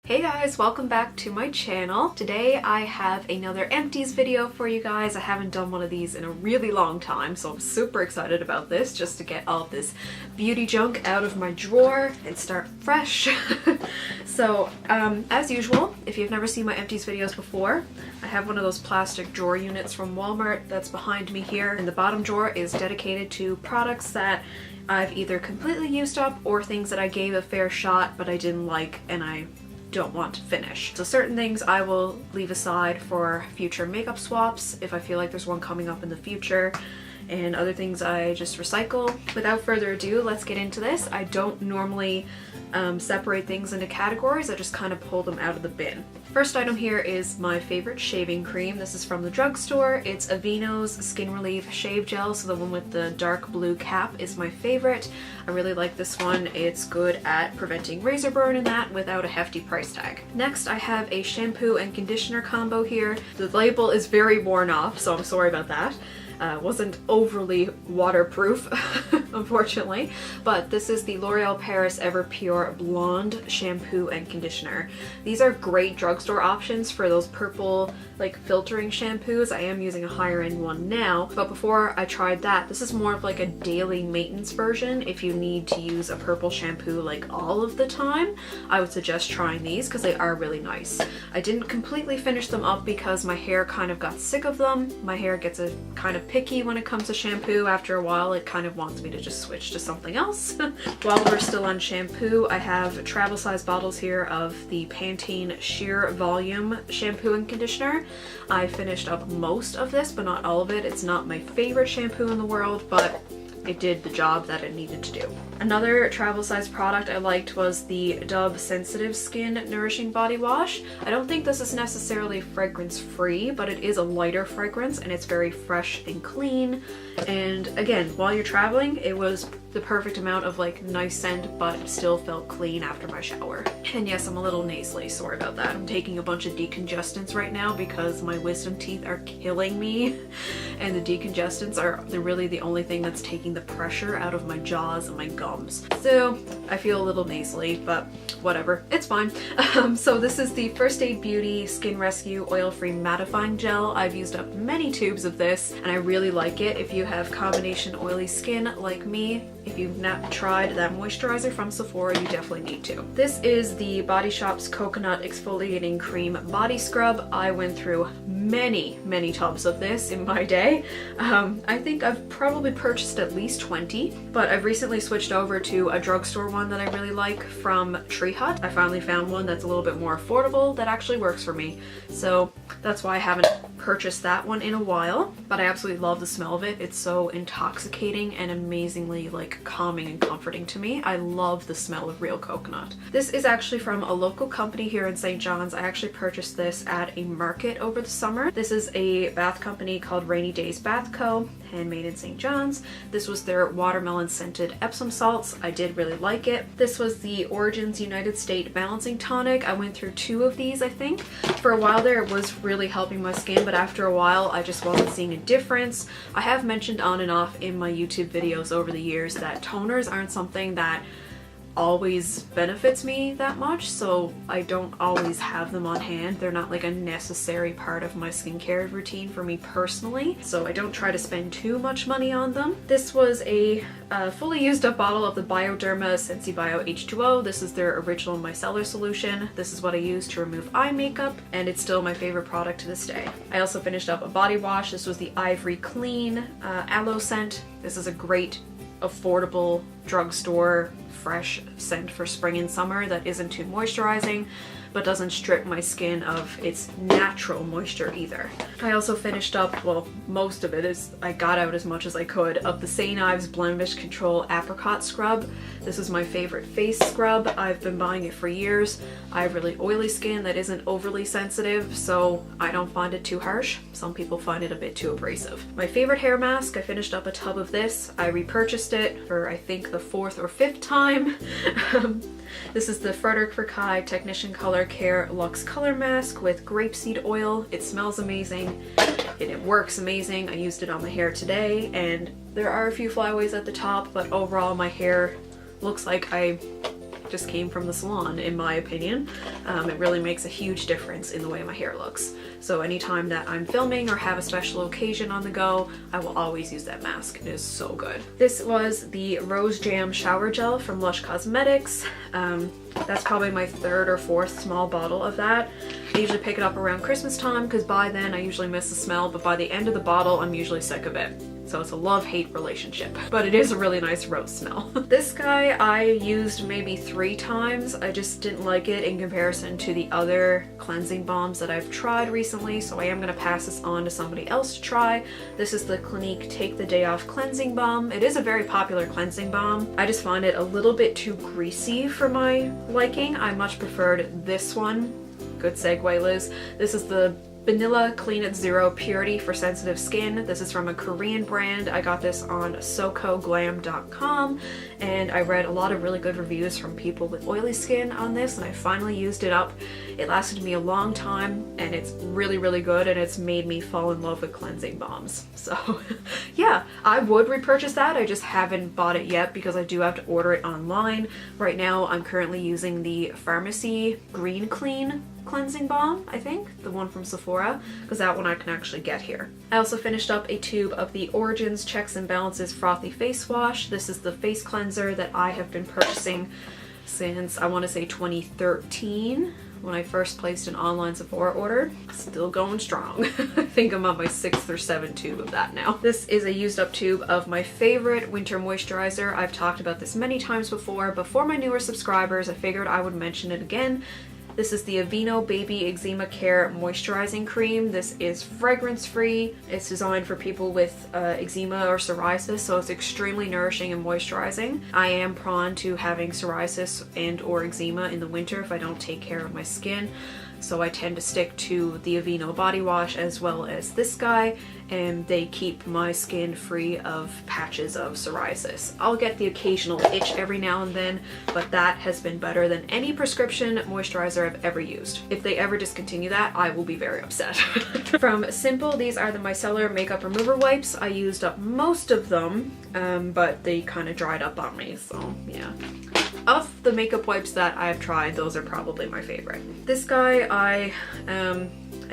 Hey guys, welcome back to my channel. Today I have another Empties video for you guys. I haven't done one of these in a really long time, so I'm super excited about this, just to get all of this beauty junk out of my drawer and start fresh. So, as usual, if you've never seen my Empties videos before, I have one of those plastic drawer units from Walmart that's behind me here, and the bottom drawer is dedicated to products that I've either completely used up or things that I gave a fair shot but I didn't like and I don't want to finish. So certain things I will leave aside for future makeup swaps if I feel like there's one coming up in the future, and other things I just recycle. Without further ado, let's get into this. I don't normally separate things into categories, I just kind of pull them out of the bin. First item here is my favorite shaving cream. This is from the drugstore. It's Aveeno's Skin Relief Shave Gel, so the one with the dark blue cap is my favorite. I really like this one. It's good at preventing razor burn and that without a hefty price tag. Next, I have a shampoo and conditioner combo here. The label is very worn off, so I'm sorry about that. Wasn't overly waterproof, unfortunately, but this is the L'Oreal Paris Ever Pure Blonde Shampoo and Conditioner. These are great drugstore options for those purple, like, filtering shampoos. I am using a higher end one now, but before I tried that, this is more of like a daily maintenance version. If you need to use a purple shampoo like all of the time, I would suggest trying these because they are really nice. I didn't completely finish them up because my hair kind of got sick of them. My hair gets a kind of picky when it comes to shampoo. After a while it kind of wants me to just switch to something else. While we're still on shampoo, I have travel size bottles here of the Pantene Sheer Volume shampoo and conditioner. I finished up most of this, but not all of it. It's not my favorite shampoo in the world, but it did the job that it needed to do. Another travel size product I liked was the Dove Sensitive Skin Nourishing Body Wash. I don't think this is necessarily fragrance free, but it is a lighter fragrance and it's very fresh and clean. And again, while you're traveling, it was the perfect amount of like nice scent, but still felt clean after my shower. And yes, I'm a little nasally, sorry about that. I'm taking a bunch of decongestants right now because my wisdom teeth are killing me, and the decongestants are really the only thing that's taking the pressure out of my jaws and my gums. So I feel a little nasally, but whatever, it's fine. So this is the First Aid Beauty Skin Rescue Oil-Free Mattifying Gel. I've used up many tubes of this and I really like it. If you have combination oily skin like me, if you've not tried that moisturizer from Sephora, you definitely need to. This is the Body Shop's Coconut Exfoliating Cream Body Scrub. I went through many tubs of this in my day. I think I've probably purchased at least 20, but I've recently switched over to a drugstore one that I really like from Tree Hut. I finally found one that's a little bit more affordable that actually works for me. So that's why I haven't purchased that one in a while, but I absolutely love the smell of it. It's so intoxicating and amazingly like calming and comforting to me. I love the smell of real coconut. This is actually from a local company here in St. John's. I actually purchased this at a market over the summer. This is a bath company called Rainy Days Bath Co., handmade in St. John's. This was their watermelon scented Epsom salts. I did really like it. This was the Origins United State Balancing Tonic. I went through 2 of these, I think. For a while there, it was really helping my skin, but after a while I just wasn't seeing a difference. I have mentioned on and off in my YouTube videos over the years that toners aren't something that always benefits me that much, so I don't always have them on hand. They're not like a necessary part of my skincare routine for me personally, so I don't try to spend too much money on them. This was a fully used up bottle of the Bioderma Sensibio H2O. This is their original micellar solution. This is what I use to remove eye makeup, and it's still my favorite product to this day. I also finished up a body wash. This was the Ivory Clean Aloe Scent. This is a great, affordable drugstore fresh scent for spring and summer that isn't too moisturizing but doesn't strip my skin of its natural moisture either. I also finished up, well, most of it is, I got out as much as I could, of the St. Ives Blemish Control Apricot Scrub. This is my favorite face scrub. I've been buying it for years. I have really oily skin that isn't overly sensitive, so I don't find it too harsh. Some people find it a bit too abrasive. My favorite hair mask, I finished up a tub of this. I repurchased it for I think the 4th or 5th time. This is the Frederic Furkai Technician Color Care Luxe Color Mask with grapeseed oil. It smells amazing and it works amazing. I used it on my hair today and there are a few flyaways at the top, but overall my hair looks like I just came from the salon, in my opinion. It really makes a huge difference in the way my hair looks. So anytime that I'm filming or have a special occasion on the go, I will always use that mask. It is so good. This was the Rose Jam Shower Gel from Lush Cosmetics. That's probably my third or fourth small bottle of that. I usually pick it up around Christmas time because by then I usually miss the smell, but by the end of the bottle I'm usually sick of it. So it's a love-hate relationship, but it is a really nice rose smell. This guy I used maybe 3 times. I just didn't like it in comparison to the other cleansing balms that I've tried recently, so I am gonna pass this on to somebody else to try. This is the Clinique Take the Day Off Cleansing Balm. It is a very popular cleansing balm. I just find it a little bit too greasy for my liking. I much preferred this one. Good segue, Liz. This is the Vanilla Clean at Zero Purity for Sensitive Skin. This is from a Korean brand. I got this on sokoglam.com and I read a lot of really good reviews from people with oily skin on this, and I finally used it up. It lasted me a long time and it's really, really good, and it's made me fall in love with cleansing balms. So yeah, I would repurchase that. I just haven't bought it yet because I do have to order it online. Right now I'm currently using the Pharmacy Green Clean cleansing balm, I think, the one from Sephora, because that one I can actually get here. I also finished up a tube of the Origins Checks and Balances Frothy Face Wash. This is the face cleanser that I have been purchasing since, I want to say 2013, when I first placed an online Sephora order. Still going strong. I think I'm on my 6th or 7th tube of that now. This is a used up tube of my favorite winter moisturizer. I've talked about this many times before, but for my newer subscribers, I figured I would mention it again. This is the Aveeno Baby Eczema Care Moisturizing Cream. This is fragrance-free. It's designed for people with eczema or psoriasis, so it's extremely nourishing and moisturizing. I am prone to having psoriasis and or eczema in the winter if I don't take care of my skin. So I tend to stick to the Aveeno body wash as well as this guy, and they keep my skin free of patches of psoriasis. I'll get the occasional itch every now and then, but that has been better than any prescription moisturizer I've ever used. If they ever discontinue that, I will be very upset. From Simple, these are the micellar makeup remover wipes. I used up most of them, but they kind of dried up on me, so yeah. Of the makeup wipes that I've tried, those are probably my favorite. This guy I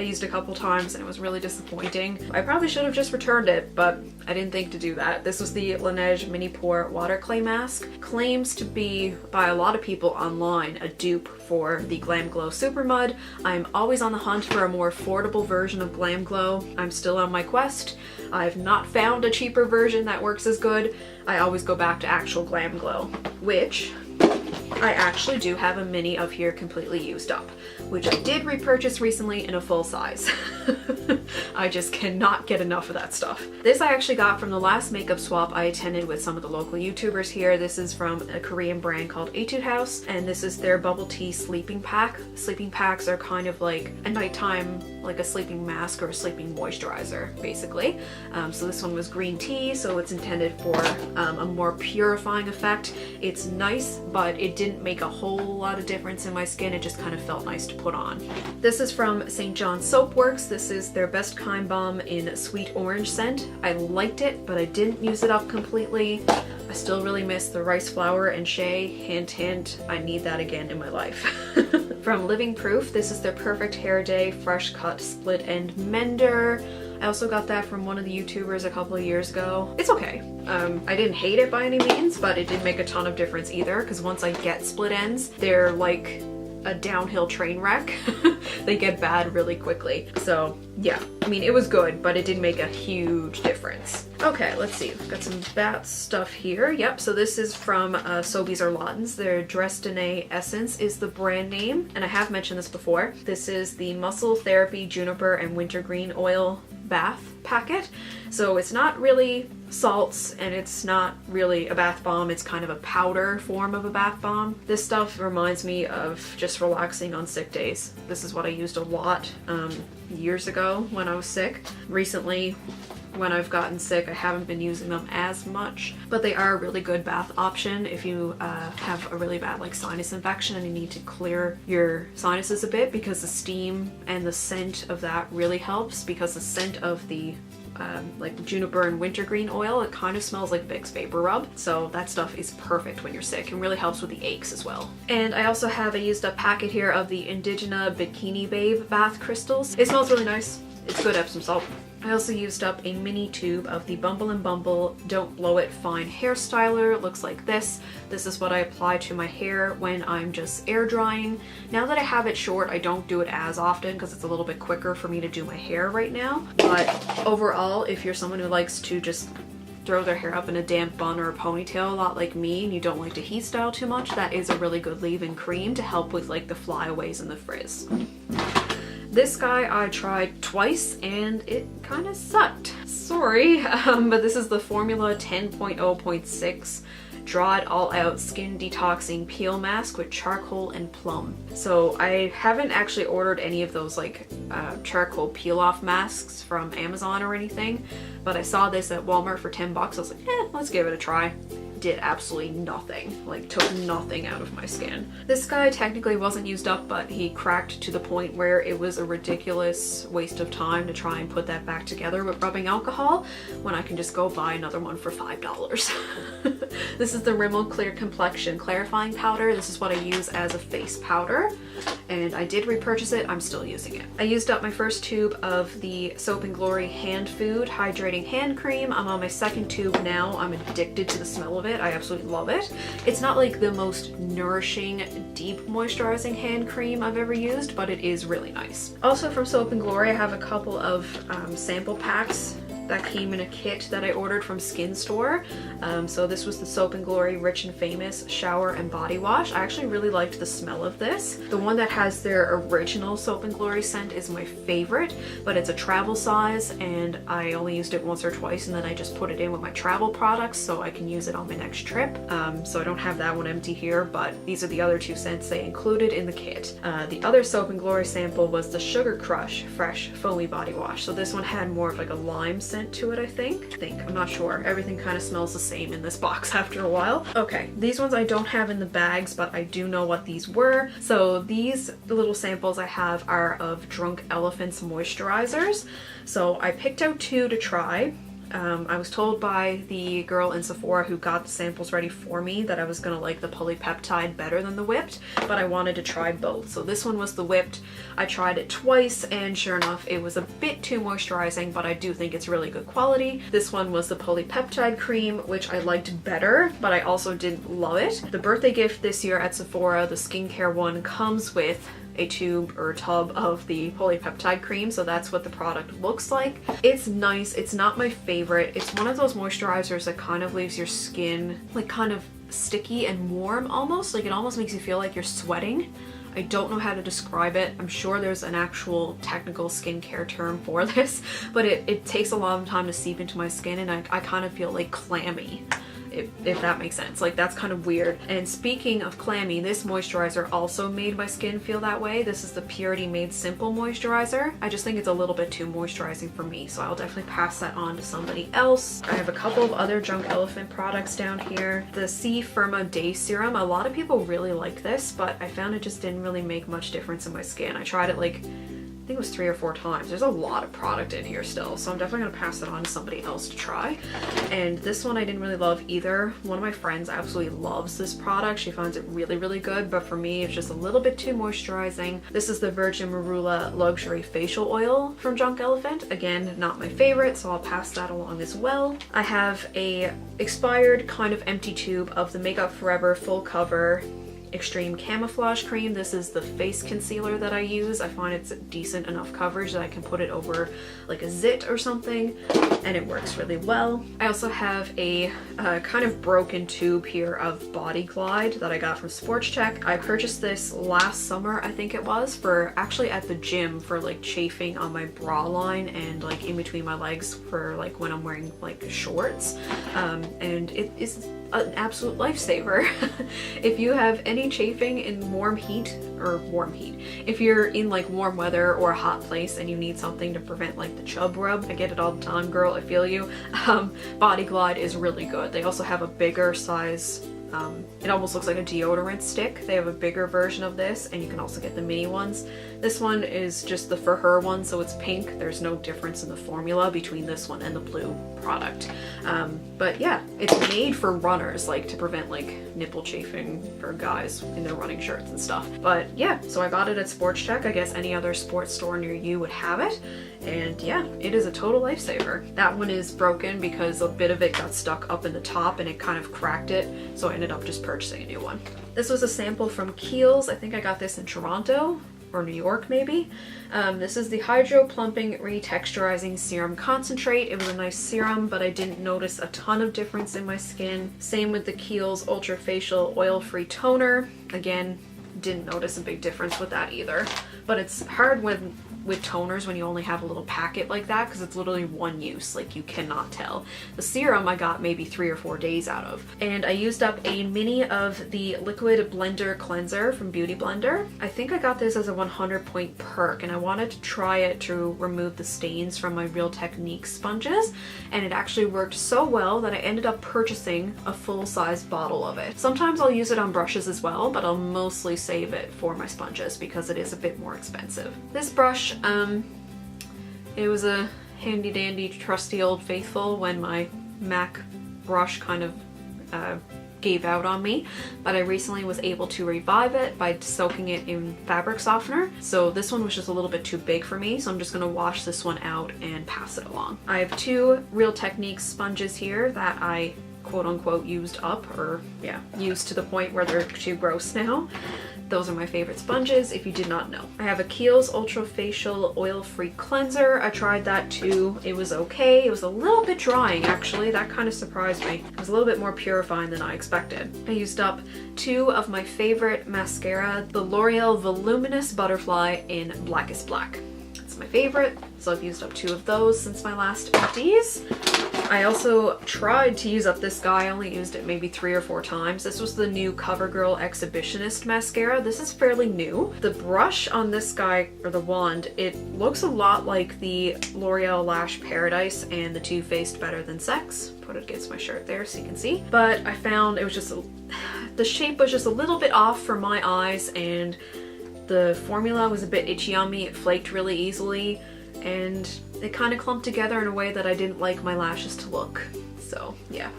used a couple times and it was really disappointing. I probably should have just returned it, but I didn't think to do that. This was the Laneige Mini Pore Water Clay Mask. Claims to be, by a lot of people online, a dupe for the Glam Glow Super Mud. I'm always on the hunt for a more affordable version of Glam Glow. I'm still on my quest. I've not found a cheaper version that works as good. I always go back to actual Glam Glow, which I actually do have a mini of here completely used up, which I did repurchase recently in a full size. I just cannot get enough of that stuff. This I actually got from the last makeup swap I attended with some of the local YouTubers here. This is from a Korean brand called Etude House, and this is their bubble tea sleeping pack. Sleeping packs are kind of like a nighttime, like a sleeping mask or a sleeping moisturizer, basically. So this one was green tea, so it's intended for a more purifying effect. It's nice, but it didn't make a whole lot of difference in my skin. It just kind of felt nice to put on. This is from St. John's Soap Works. This is their Best Kind Balm in Sweet Orange scent. I liked it, but I didn't use it up completely. I still really miss the rice flour and shea. Hint, hint, I need that again in my life. From Living Proof, this is their Perfect Hair Day Fresh Cut Split End Mender. I also got that from one of the YouTubers a couple of years ago. It's okay. I didn't hate it by any means, but it didn't make a ton of difference either, because once I get split ends, they're like a downhill train wreck. They get bad really quickly. So yeah, I mean, it was good, but it didn't make a huge difference. Okay, let's see. We've got some bat stuff here. Yep, so this is from Sobeys or Lawton's. Their Dresdenay Essence is the brand name, and I have mentioned this before. This is the Muscle Therapy Juniper and Wintergreen Oil Bath Packet. So it's not really salts and it's not really a bath bomb. It's kind of a powder form of a bath bomb. This stuff reminds me of just relaxing on sick days. This is what I used a lot years ago when I was sick. Recently, when I've gotten sick, I haven't been using them as much, but they are a really good bath option if you have a really bad like sinus infection and you need to clear your sinuses a bit, because the steam and the scent of that really helps, because the scent of the like juniper and wintergreen oil. It kind of smells like Vicks Vapor Rub, so that stuff is perfect when you're sick and really helps with the aches as well. And I also have a used up packet here of the Indigena Bikini Babe bath crystals. It smells really nice. It's good Epsom salt. I also used up a mini tube of the Bumble & Bumble Don't Blow It Fine Hair Styler. It looks like this. This is what I apply to my hair when I'm just air drying. Now that I have it short, I don't do it as often because it's a little bit quicker for me to do my hair right now. But overall, if you're someone who likes to just throw their hair up in a damp bun or a ponytail a lot like me and you don't like to heat style too much, that is a really good leave-in cream to help with like the flyaways and the frizz. This guy I tried twice and it kind of sucked. Sorry, but this is the Formula 10.0.6 Draw It All Out Skin Detoxing Peel Mask with charcoal and plum. So I haven't actually ordered any of those like charcoal peel off masks from Amazon or anything, but I saw this at Walmart for 10 bucks. I was like, let's give it a try. Did absolutely nothing, like took nothing out of my skin. This guy technically wasn't used up, but he cracked to the point where it was a ridiculous waste of time to try and put that back together with rubbing alcohol when I can just go buy another one for $5. This is the Rimmel Clear Complexion Clarifying Powder. This is what I use as a face powder, and I did repurchase it. I'm still using it. I used up my first tube of the Soap & Glory Hand Food Hydrating Hand Cream. I'm on my second tube now. I'm addicted to the smell of it. I absolutely love it. It's not like the most nourishing, deep moisturizing hand cream I've ever used, but it is really nice. Also from Soap & Glory, I have a couple of sample packs that came in a kit that I ordered from Skin Store. So this was the Soap & Glory Rich and Famous Shower and Body Wash. I actually really liked the smell of this. The one that has their original Soap & Glory scent is my favorite, but it's a travel size and I only used it once or twice and then I just put it in with my travel products so I can use it on my next trip. So I don't have that one empty here, but these are the other two scents they included in the kit. The other Soap & Glory sample was the Sugar Crush Fresh Foamy Body Wash. So this one had more of like a lime scent to it, I think. I'm not sure. Everything kind of smells the same in this box after a while. Okay, these ones I don't have in the bags, but I do know what these were. So these little samples I have are of Drunk Elephant's moisturizers. So I picked out two to try. I was told by the girl in Sephora who got the samples ready for me that I was gonna like the polypeptide better than the whipped, but I wanted to try both. So this one was the whipped. I tried it twice and sure enough it was a bit too moisturizing, but I do think it's really good quality. This one was the polypeptide cream, which I liked better, but I also didn't love it. The birthday gift this year at Sephora, the skincare one, comes with a tube or a tub of the polypeptide cream, so that's what the product looks like. It's nice. It's not my favorite. It's one of those moisturizers that kind of leaves your skin like kind of sticky and warm almost. Like it almost makes you feel like you're sweating. I don't know how to describe it. I'm sure there's an actual technical skincare term for this, but it takes a long time to seep into my skin and I kind of feel like clammy. If that makes sense. Like that's kind of weird. And speaking of clammy, this moisturizer also made my skin feel that way. This is the Purity Made Simple moisturizer. I just think it's a little bit too moisturizing for me, so I'll definitely pass that on to somebody else. I have a couple of other Drunk Elephant products down here. The C Firma Day Serum. A lot of people really like this, but I found it just didn't really make much difference in my skin. I tried it like I think it was 3 or 4 times. There's a lot of product in here still, so I'm definitely gonna pass it on to somebody else to try. And this one I didn't really love either. One of my friends absolutely loves this product. She finds it really, really good, but for me it's just a little bit too moisturizing. This is the Virgin Marula Luxury Facial Oil from Drunk Elephant. Again, not my favorite, so I'll pass that along as well. I have a expired kind of empty tube of the Makeup Forever Full Cover Extreme Camouflage Cream. This is the face concealer that I use. I find it's decent enough coverage that I can put it over like a zit or something, and it works really well. I also have a kind of broken tube here of Body Glide that I got from Sports Tech. I purchased this last summer, I think it was, for actually at the gym for like chafing on my bra line and like in between my legs for like when I'm wearing like shorts. And it is an absolute lifesaver. If you have any chafing in warm heat, if you're in like warm weather or a hot place and you need something to prevent like the chub rub, I get it all the time, girl, I feel you. Body Glide is really good. They also have a bigger size It almost looks like a deodorant stick. They have a bigger version of this, and you can also get the mini ones. This one is just the For Her one, so it's pink. There's no difference in the formula between this one and the blue product. But yeah, it's made for runners, like to prevent like nipple chafing for guys in their running shirts and stuff. But yeah, so I got it at Sports Check. I guess any other sports store near you would have it. And yeah, it is a total lifesaver. That one is broken because a bit of it got stuck up in the top and it kind of cracked it, so I ended up just purchasing a new one. This was a sample from Kiehl's. I think I got this in Toronto or New York maybe. This is the Hydro Plumping Retexturizing Serum Concentrate. It was a nice serum, but I didn't notice a ton of difference in my skin. Same with the Kiehl's Ultra Facial Oil-Free Toner. Again, didn't notice a big difference with that either. But it's hard with toners when you only have a little packet like that, because it's literally one use, like you cannot tell. The serum I got maybe 3 or 4 days out of. And I used up a mini of the Liquid Blender Cleanser from Beauty Blender. I think I got this as a 100 point perk, and I wanted to try it to remove the stains from my Real Technique sponges, and it actually worked so well that I ended up purchasing a full-size bottle of it. Sometimes I'll use it on brushes as well, but I'll mostly save it for my sponges because it is a bit more expensive. This brush, it was a handy dandy trusty old faithful when my MAC brush kind of gave out on me, but I recently was able to revive it by soaking it in fabric softener. So this one was just a little bit too big for me, so I'm just gonna wash this one out and pass it along. I have 2 Real Technique sponges here that I quote unquote used up, or yeah, used to the point where they're too gross now. Those are my favorite sponges, if you did not know. I have a Kiehl's Ultra Facial Oil-Free Cleanser. I tried that too. It was okay. It was a little bit drying, actually. That kind of surprised me. It was a little bit more purifying than I expected. I used up 2 of my favorite mascara, the L'Oreal Voluminous Butterfly in Blackest Black. It's my favorite, so I've used up 2 of those since my last Empties. I also tried to use up this guy. I only used it maybe 3 or 4 times. This was the new CoverGirl Exhibitionist mascara. This is fairly new. The brush on this guy, or the wand, it looks a lot like the L'Oreal Lash Paradise and the Too Faced Better Than Sex. Put it against my shirt there so you can see. But I found it was just, the shape was just a little bit off for my eyes, and the formula was a bit itchy on me. It flaked really easily, and it kind of clumped together in a way that I didn't like my lashes to look. So yeah,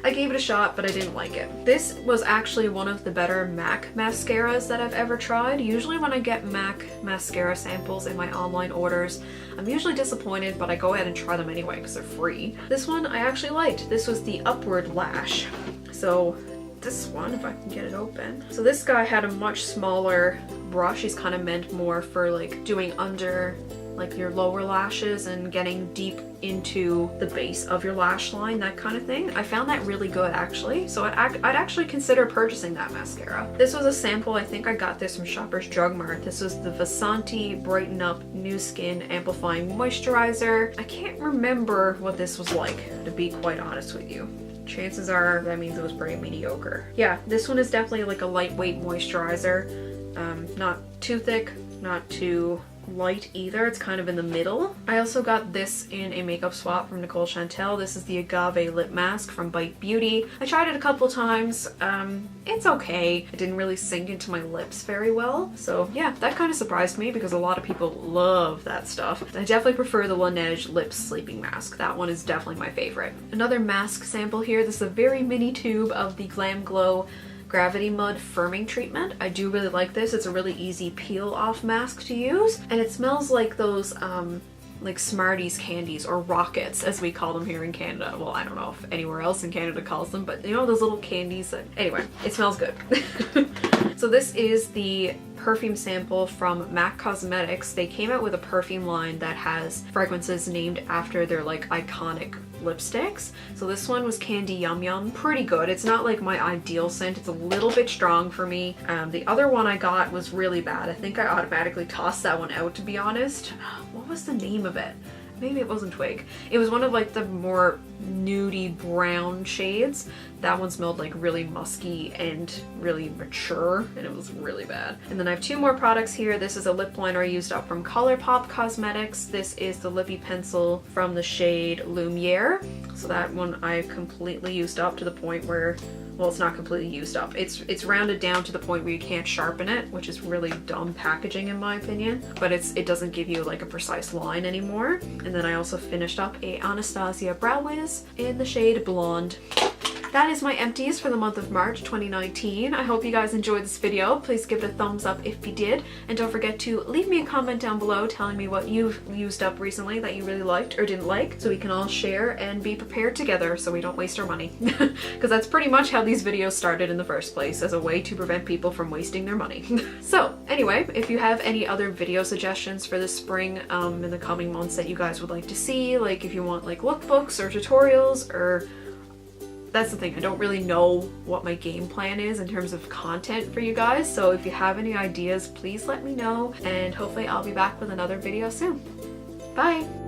I gave it a shot, but I didn't like it. This was actually one of the better MAC mascaras that I've ever tried. Usually when I get MAC mascara samples in my online orders, I'm usually disappointed, but I go ahead and try them anyway because they're free. This one I actually liked. This was the Upward Lash. So this one, if I can get it open. So this guy had a much smaller brush. He's kind of meant more for like doing under like your lower lashes and getting deep into the base of your lash line, that kind of thing. I found that really good actually, so I'd actually consider purchasing that mascara. This was a sample. I think I got this from Shoppers Drug Mart. This was the Vasanti Brighten Up New Skin Amplifying Moisturizer. I can't remember what this was like, to be quite honest with you. Chances are that means it was pretty mediocre. Yeah, this one is definitely like a lightweight moisturizer. Not too thick, not too light either. It's kind of in the middle. I also got this in a makeup swap from Nicole Chantel. This is the Agave Lip Mask from Bite Beauty. I tried it a couple times. It's okay. It didn't really sink into my lips very well. So yeah, that kind of surprised me because a lot of people love that stuff. I definitely prefer the Laneige Lip Sleeping Mask. That one is definitely my favorite. Another mask sample here. This is a very mini tube of the Glam Glow Gravity Mud Firming Treatment. I do really like this. It's a really easy peel off mask to use, and it smells like those like Smarties candies, or Rockets as we call them here in Canada. Well, I don't know if anywhere else in Canada calls them, but you know those little candies that, anyway, it smells good. So this is the perfume sample from MAC Cosmetics. They came out with a perfume line that has fragrances named after their like iconic lipsticks. So this one was Candy Yum Yum. Pretty good. It's not like my ideal scent. It's a little bit strong for me. The other one I got was really bad. I think I automatically tossed that one out, to be honest. What was the name of it? Maybe it wasn't Twig. It was one of like the more nudie brown shades. That one smelled like really musky and really mature, and it was really bad. And then I have 2 more products here. This is a lip liner I used up from ColourPop Cosmetics. This is the Lippy Pencil from the shade Lumiere. So that one I completely used up to the point where well, it's not completely used up. It's rounded down to the point where you can't sharpen it, which is really dumb packaging in my opinion, but it doesn't give you like a precise line anymore. And then I also finished up a Anastasia Brow Wiz in the shade Blonde. That is my empties for the month of March 2019. I hope you guys enjoyed this video. Please give it a thumbs up if you did. And don't forget to leave me a comment down below telling me what you've used up recently that you really liked or didn't like, so we can all share and be prepared together so we don't waste our money. Because that's pretty much how these videos started in the first place, as a way to prevent people from wasting their money. So anyway, if you have any other video suggestions for the spring in the coming months that you guys would like to see, like if you want like lookbooks or tutorials, or that's the thing, I don't really know what my game plan is in terms of content for you guys, so if you have any ideas, please let me know, and hopefully I'll be back with another video soon. Bye!